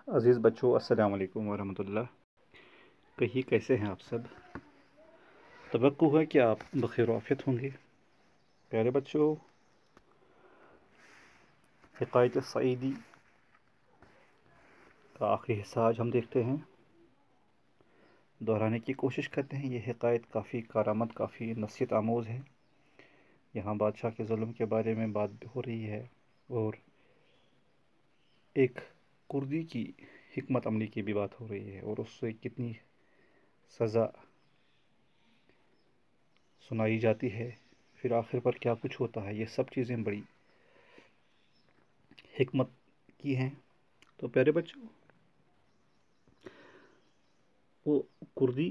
عزیز بچوں، السلام علیکم ورحمۃ اللہ۔ کہیں کیسے ہیں آپ سب؟ توقع ہے کہ آپ بخیر و عافیت ہوں گے۔ پیارے بچوں، حکایت سعیدی کا آخری حصہ آج ہم دیکھتے ہیں، دہرانے کی کوشش کرتے ہیں۔ یہ حکایت کافی کارآمد، کافی نصیحت آموز ہے۔ یہاں بادشاہ کے ظلم کے بارے میں بات ہو رہی ہے، اور ایک کردی کی حکمت عملی کی بھی بات ہو رہی ہے، اور اس سے کتنی سزا سنائی جاتی ہے، پھر آخر پر کیا کچھ ہوتا ہے۔ یہ سب چیزیں بڑی حکمت کی ہیں۔ تو پیارے بچوں، وہ کردی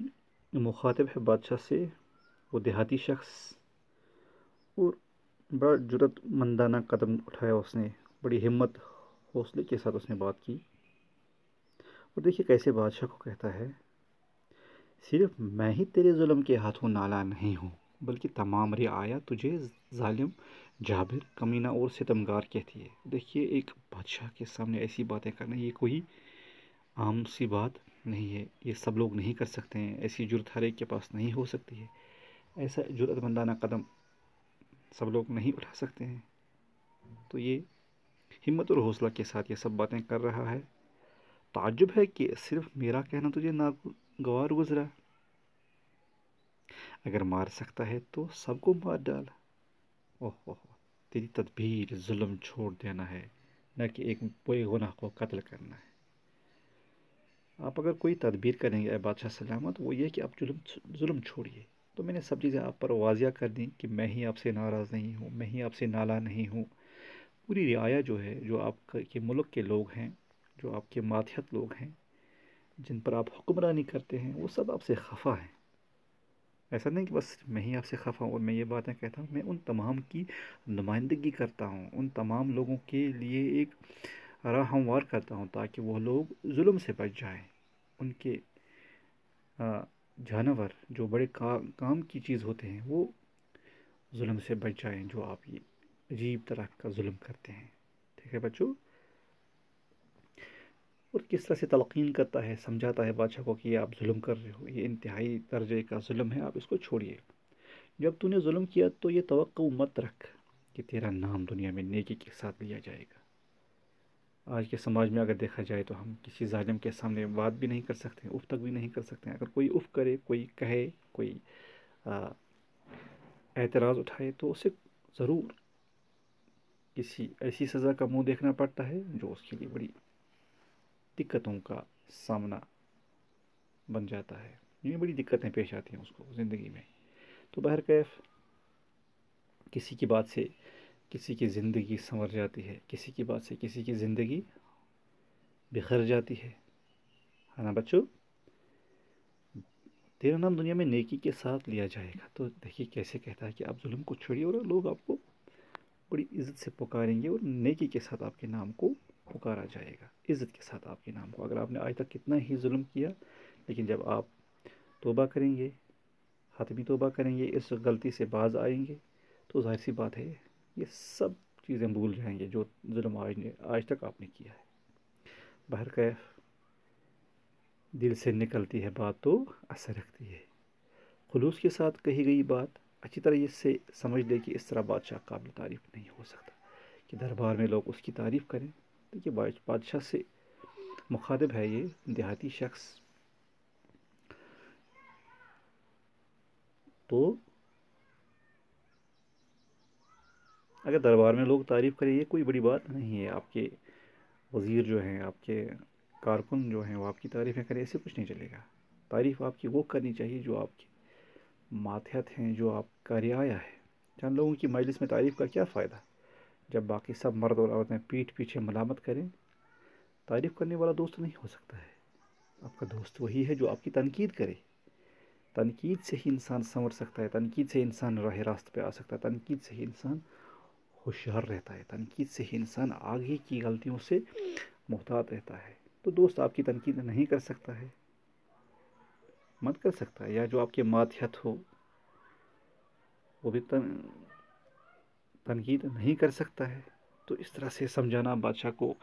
مخاطب ہے بادشاہ سے، وہ دیہاتی شخص، اور بڑا جرت مندانہ قدم اٹھایا اس نے، بڑی ہمت حوصلے کے ساتھ اس نے بات کی۔ اور دیکھیے کیسے بادشاہ کو کہتا ہے، صرف میں ہی تیرے ظلم کے ہاتھوں نالا نہیں ہوں، بلکہ تمام رعایا تجھے ظالم، جابر، کمینہ اور ستمگار کہتی ہے۔ دیکھیے ایک بادشاہ کے سامنے ایسی باتیں کرنا، یہ کوئی عام سی بات نہیں ہے، یہ سب لوگ نہیں کر سکتے ہیں، ایسی جرت ہر ایک کے پاس نہیں ہو سکتی ہے، ایسا جرت مندانہ قدم سب لوگ نہیں اٹھا سکتے ہیں۔ تو یہ ہمت اور حوصلہ کے ساتھ یہ سب باتیں کر رہا ہے۔ تعجب ہے کہ صرف میرا کہنا تجھے ناگوار گزرا، اگر مار سکتا ہے تو سب کو مار ڈال۔ اوہ، تیری تدبیر ظلم چھوڑ دینا ہے، نہ کہ ایک بے گناہ کو قتل کرنا ہے۔ آپ اگر کوئی تدبیر کریں گے اے بادشاہ سلامت، وہ یہ کہ آپ ظلم چھوڑیے۔ تو میں نے سب چیزیں آپ پر واضح کر دیں کہ میں ہی آپ سے ناراض نہیں ہوں، میں ہی آپ سے نالا نہیں ہوں۔ پوری رعایا جو ہے، جو آپ کے ملک کے لوگ ہیں، جو آپ کے ماتحت لوگ ہیں، جن پر آپ حکمرانی کرتے ہیں، وہ سب آپ سے خفا ہیں۔ ایسا نہیں کہ بس میں ہی آپ سے خفا ہوں اور میں یہ باتیں کہتا ہوں، میں ان تمام کی نمائندگی کرتا ہوں، ان تمام لوگوں کے لیے ایک راہ ہموار کرتا ہوں تاکہ وہ لوگ ظلم سے بچ جائیں، ان کے جانور جو بڑے کام کی چیز ہوتے ہیں وہ ظلم سے بچ جائیں، جو آپ یہ عجیب طرح کا ظلم کرتے ہیں۔ ٹھیک ہے بچوں؟ اور کس طرح سے تلقین کرتا ہے، سمجھاتا ہے بادشاہ کو کہ یہ آپ ظلم کر رہے ہو، یہ انتہائی درجے کا ظلم ہے، آپ اس کو چھوڑیے۔ جب تو نے ظلم کیا تو یہ توقع مت رکھ کہ تیرا نام دنیا میں نیکی کے ساتھ لیا جائے گا۔ آج کے سماج میں اگر دیکھا جائے تو ہم کسی ظالم کے سامنے بات بھی نہیں کر سکتے، اف تک بھی نہیں کر سکتے ہیں۔ اگر کوئی اف کرے، کوئی کہے، کوئی اعتراض اٹھائے تو اسے ضرور کسی ایسی سزا کا منہ دیکھنا پڑتا ہے جو اس کے لیے بڑی دقتوں کا سامنا بن جاتا ہے، یہ بڑی دقتیں پیش آتی ہیں اس کو زندگی میں۔ تو بہرکیف کسی کی بات سے کسی کی زندگی سنور جاتی ہے، کسی کی بات سے کسی کی زندگی بکھر جاتی ہے نا بچوں؟ تیرا نام دنیا میں نیکی کے ساتھ لیا جائے گا۔ تو دیکھیے کیسے کہتا ہے کہ آپ ظلم کو چھوڑیے، اور لوگ آپ کو بڑی عزت سے پکاریں گے، اور نیکی کے ساتھ آپ کے نام کو پکارا جائے گا، عزت کے ساتھ آپ کے نام کو۔ اگر آپ نے آج تک کتنا ہی ظلم کیا، لیکن جب آپ توبہ کریں گے، حتمی توبہ کریں گے، اس غلطی سے باز آئیں گے، تو ظاہر سی بات ہے یہ سب چیزیں بھول جائیں گے جو ظلم آج تک آپ نے کیا ہے۔ بہرکیف دل سے نکلتی ہے بات تو اثر رکھتی ہے۔ خلوص کے ساتھ کہی گئی بات اچھی طرح اس سے سمجھ لے کہ اس طرح بادشاہ قابل تعریف نہیں ہو سکتا کہ دربار میں لوگ اس کی تعریف کریں۔ دیکھیے بادشاہ سے مخاطب ہے یہ دیہاتی شخص، تو اگر دربار میں لوگ تعریف کریں یہ کوئی بڑی بات نہیں ہے۔ آپ کے وزیر جو ہیں، آپ کے کارکن جو ہیں، وہ آپ کی تعریفیں کریں، ایسے کچھ نہیں چلے گا۔ تعریف آپ کی وہ کرنی چاہیے جو آپ کے ماتحت ہیں، جو آپ کا رعایا ہے۔ چند لوگوں کی مجلس میں تعریف کا کیا فائدہ جب باقی سب مرد اور عورتیں پیٹھ پیچھے ملامت کریں؟ تعریف کرنے والا دوست نہیں ہو سکتا ہے۔ آپ کا دوست وہی ہے جو آپ کی تنقید کرے۔ تنقید سے ہی انسان سنور سکتا ہے، تنقید سے انسان راہ راست پہ آ سکتا ہے، تنقید سے ہی انسان ہوشیار رہتا ہے، تنقید سے ہی انسان آگے کی غلطیوں سے محتاط رہتا ہے۔ تو دوست آپ کی تنقید نہیں کر سکتا ہے، مت کر سکتا ہے، یا جو آپ کے ماتحت ہو وہ بھی تنقید نہیں کر سکتا ہے۔ تو اس طرح سے سمجھانا، بادشاہ کو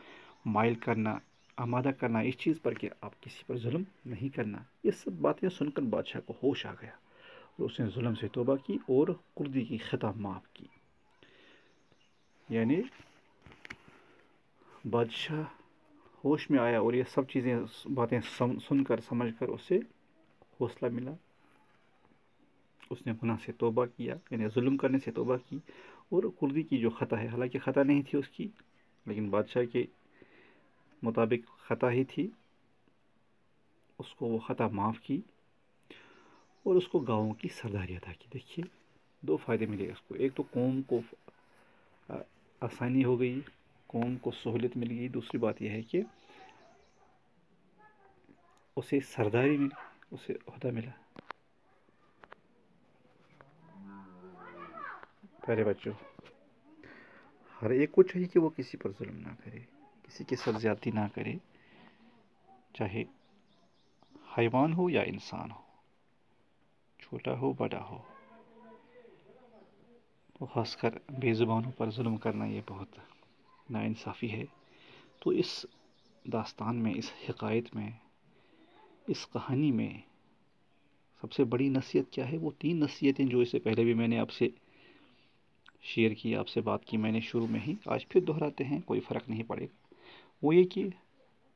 مائل کرنا آمادہ کرنا اس چیز پر کہ آپ کسی پر ظلم نہیں کرنا. یہ سب باتیں سن کر بادشاہ کو ہوش آ گیا اور اس نے ظلم سے توبہ کی اور قردی کی خطا معاف کی. یعنی بادشاہ ہوش میں آیا اور یہ سب چیزیں باتیں سن کر سمجھ کر اسے حوصلہ ملا. اس نے گناہ سے توبہ کیا یعنی ظلم کرنے سے توبہ کی اور قردی کی جو خطا ہے حالانکہ خطا نہیں تھی اس کی لیکن بادشاہ کے مطابق خطا ہی تھی اس کو وہ خطا معاف کی اور اس کو گاؤں کی سرداری عطا کی. دیکھیے 2 فائدے ملے اس کو. ایک تو قوم کو آسانی ہو گئی قوم کو سہولت مل گئی. دوسری بات یہ ہے کہ اسے سرداری ملی اسے عہدہ ملا. پیارے بچوں ہر ایک کو چاہیے کہ وہ کسی پر ظلم نہ کرے کسی کے ساتھ زیادتی نہ کرے چاہے حیوان ہو یا انسان ہو چھوٹا ہو بڑا ہو. خاص کر بے زبانوں پر ظلم کرنا یہ بہت ناانصافی ہے. تو اس داستان میں اس حکایت میں اس کہانی میں سب سے بڑی نصیحت کیا ہے؟ وہ 3 نصیحتیں جو اس سے پہلے بھی میں نے آپ سے شیئر کی آپ سے بات کی میں نے شروع میں ہی آج پھر دہراتے ہیں کوئی فرق نہیں پڑے گا. وہ یہ کہ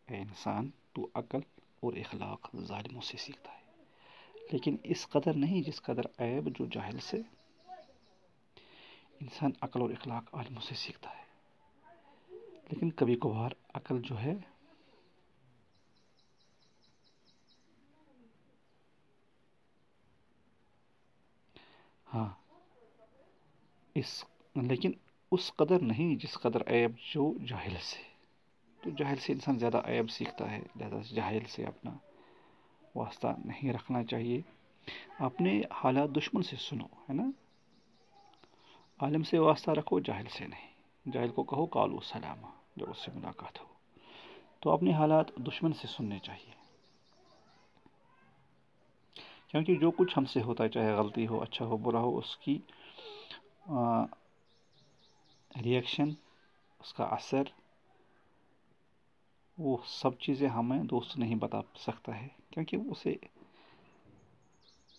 اے انسان تو عقل اور اخلاق ظالموں سے سیکھتا ہے لیکن اس قدر نہیں جس قدر عیب جو جاہل سے. انسان عقل اور اخلاق عالموں سے سیکھتا ہے لیکن کبھی کبھار عقل جو ہے ہاں لیکن اس قدر نہیں جس قدر عیب جو جاہل سے. تو جاہل سے انسان زیادہ عیب سیکھتا ہے لہذا جاہل سے اپنا واسطہ نہیں رکھنا چاہیے. اپنے حالات دشمن سے سنو ہے نا. عالم سے واسطہ رکھو جاہل سے نہیں. جاہل کو کہو قالوا سلاما جب اس سے ملاقات ہو. تو اپنے حالات دشمن سے سننے چاہیے کیونکہ جو کچھ ہم سے ہوتا ہے چاہے غلطی ہو اچھا ہو برا ہو اس کی ریئیکشن اس کا اثر وہ سب چیزیں ہمیں دوست نہیں بتا سکتا ہے کیونکہ اسے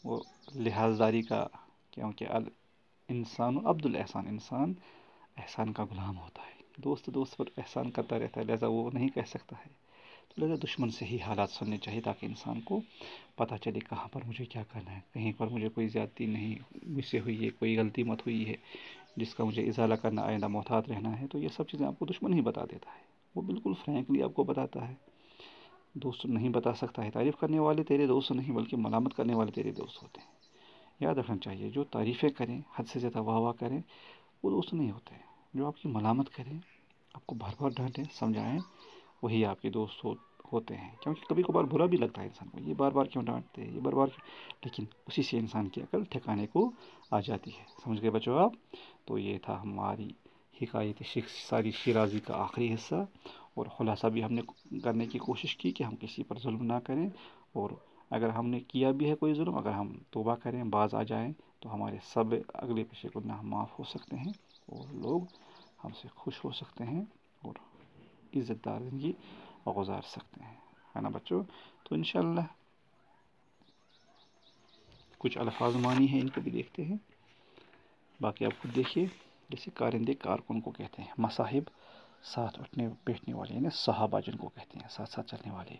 وہ لحاظداری کا کیونکہ انسان عبد الاحسان انسان احسان کا غلام ہوتا ہے. دوست پر احسان کرتا رہتا ہے لہذا وہ نہیں کہہ سکتا ہے. تو لہذا دشمن سے ہی حالات سننے چاہیے تاکہ انسان کو پتہ چلے کہاں پر مجھے کیا کرنا ہے. کہیں پر مجھے کوئی زیادتی نہیں مجھ سے ہوئی ہے کوئی غلطی مت ہوئی ہے جس کا مجھے ازالہ کرنا آئندہ محتاط رہنا ہے. تو یہ سب چیزیں آپ کو دشمن ہی بتا دیتا ہے. وہ بالکل فرینکلی آپ کو بتاتا ہے. دوست نہیں بتا سکتا ہے. تعریف کرنے والے تیرے دوست نہیں بلکہ ملامت کرنے والے تیرے دوست ہوتے ہیں. یاد رکھنا چاہیے جو تعریفیں کریں حد سے زیادہ واہ واہ کریں وہ دوست نہیں ہوتے. جو آپ کی ملامت کریں آپ کو بار بار ڈانٹیں سمجھائیں وہی آپ کے دوست ہوتے ہیں. کیونکہ کبھی کبھار برا بھی لگتا ہے انسان کو یہ بار بار کیوں ڈانٹتے ہیں یہ بار بار لیکن اسی سے انسان کی عقل ٹھکانے کو آ جاتی ہے. سمجھ گئے بچوں آپ. تو یہ تھا ہماری حکایت ساری شیرازی کا آخری حصہ اور خلاصہ بھی ہم نے کرنے کی کوشش کی کہ ہم کسی پر ظلم نہ کریں اور اگر ہم نے کیا بھی ہے کوئی ظلم اگر ہم توبہ کریں باز آ جائیں تو ہمارے سب اگلے پیچھے گناہ معاف ہو سکتے ہیں اور لوگ ہم سے خوش ہو سکتے ہیں اور عزت دار زندگی گزار سکتے ہیں ہے نا بچوں. تو انشاءاللہ کچھ الفاظ معنی ہیں ان کو بھی دیکھتے ہیں باقی آپ خود دیکھیے. جیسے کارندے کارکن کو کہتے ہیں. مصاحب ساتھ اٹھنے بیٹھنے والے یعنی صحابہ جن کو کہتے ہیں ساتھ ساتھ چلنے والے.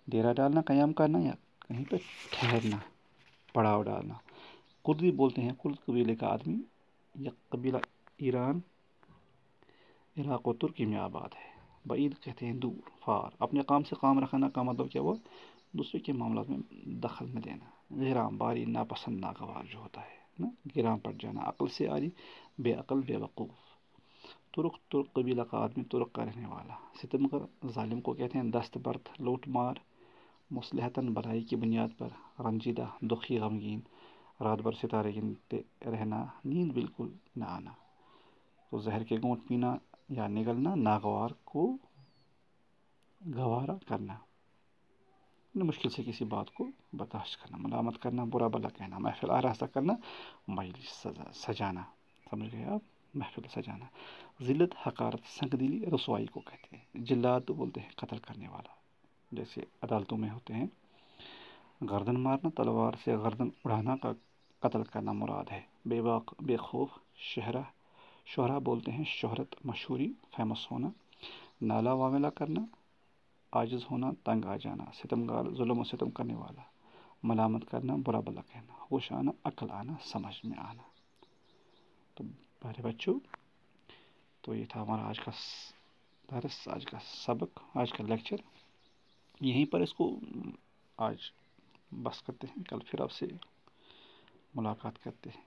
ڈیرا ڈالنا قیام کرنا یا کہیں پہ ٹھہرنا پڑاؤ ڈالنا. کردی بولتے ہیں کرد قبیلے کا آدمی یا قبیلہ ایران عراق و ترکی میں آباد ہے. بعید کہتے ہیں دور فار. اپنے کام سے کام رکھنا کا مطلب کیا ہوا دوسرے کے معاملات میں دخل نہ دینا. غیرام باری ناپسند ناگوار جو ہوتا ہے نا گرام پڑ جانا. عقل سے آری بے عقل بے وقوف. ترک قبیلہ کا آدمی ترک کا رہنے والا. ستمگر ظالم کو کہتے ہیں. دست برد لوٹ مار. مصلحتاً بھلائی کی بنیاد پر رنجیدہ دکھی غمگین. رات بھر ستارے گنتے رہنا نیند بالکل نہ آنا. تو زہر کے گھونٹ پینا یا نگلنا. ناگوار کو گوارا کرنا مشکل سے کسی بات کو برداشت کرنا. ملامت کرنا برا بلا کہنا. محفل آراستہ کرنا مجلس سجانا. سمجھ گئے آپ محفل سجانا. ذلت، حقارت، سنگدلی، رسوائی کو کہتے ہیں. جلات بولتے ہیں قتل کرنے والا، جیسے عدالتوں میں ہوتے ہیں. گردن مارنا، تلوار سے گردن اڑانا کا قتل کرنا مراد ہے. بے خوف، شہرا بولتے ہیں شہرت، مشہوری، فیمس ہونا. نالا واملہ کرنا، عاجز ہونا، تنگ آ جانا. ستمگار، ظلم و ستم کرنے والا. ملامت کرنا، برا بلا کہنا. ہوش آنا، عقل آنا، سمجھ میں آنا. تو پیارے بچوں، تو یہ تھا ہمارا آج کا درس، آج کا سبق، آج کا لیکچر. یہیں پر اس کو آج بس کرتے ہیں. کل پھر آپ سے ملاقات کرتے ہیں.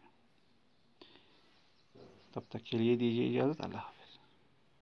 تب تک کے لیے دیجیے اجازت. اللہ حافظ.